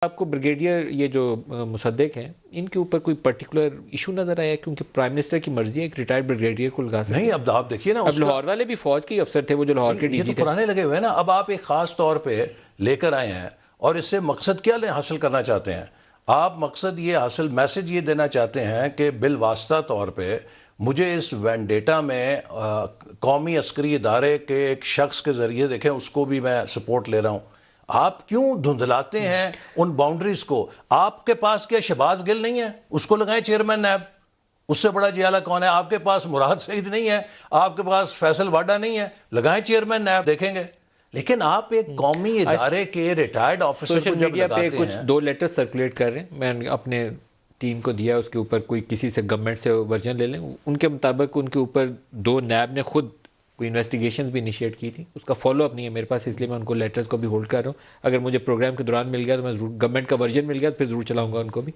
آپ کو بریگیڈیئر یہ جو مصدق ہیں ان کے اوپر کوئی پرٹیکولر ایشو نظر آیا کیونکہ پرائم منسٹر کی مرضی ہے ایک ریٹائرڈ بریگیڈیئر کو لگا سکتے نہیں؟ اب آپ دیکھیے نا، اب لاہور والے بھی فوج کے افسر تھے، وہ جو لاہور کے ڈی یہ جی تو تھے. پرانے لگے ہوئے ہیں نا. اب آپ ایک خاص طور پہ لے کر آئے ہیں اور اس سے مقصد کیا حاصل کرنا چاہتے ہیں آپ؟ مقصد یہ حاصل، میسج یہ دینا چاہتے ہیں کہ بالواسطہ طور پہ مجھے اس وینڈیٹا میں قومی عسکری ادارے کے ایک شخص کے ذریعے دیکھیں اس کو بھی میں سپورٹ لے رہا ہوں. آپ کیوں دھندلاتے ہیں ان باؤنڈریز کو؟ آپ کے پاس کیا شہباز گل نہیں ہے؟ اس کو لگائیں چیئرمین نیب. اس سے بڑا جیالہ کون ہے؟ آپ کے پاس مراد سعید نہیں ہے؟ آپ کے پاس فیصل واڈا نہیں ہے؟ لگائیں چیئرمین نیب، دیکھیں گے. لیکن آپ ایک قومی ادارے کے ریٹائرڈ آفیسر کو سوشل جب میڈیا پہ لگاتے کچھ ہیں. 2 لیٹر سرکولیٹ کر رہے ہیں، میں اپنے ٹیم کو دیا، اس کے اوپر کوئی کسی سے گورنمنٹ سے ورژن لے لیں. ان کے مطابق ان کے اوپر 2 نیب نے خود کوئی انویسٹیگیشنز بھی انیشیٹ کی تھی. اس کا فالو اپ نہیں ہے میرے پاس، اس لیے میں ان کو لیٹرز کو بھی ہولڈ کر رہا ہوں. اگر مجھے پروگرام کے دوران مل گیا تو میں ضرور، گورنمنٹ کا ورژن مل گیا تو پھر ضرور چلاؤں گا ان کو بھی.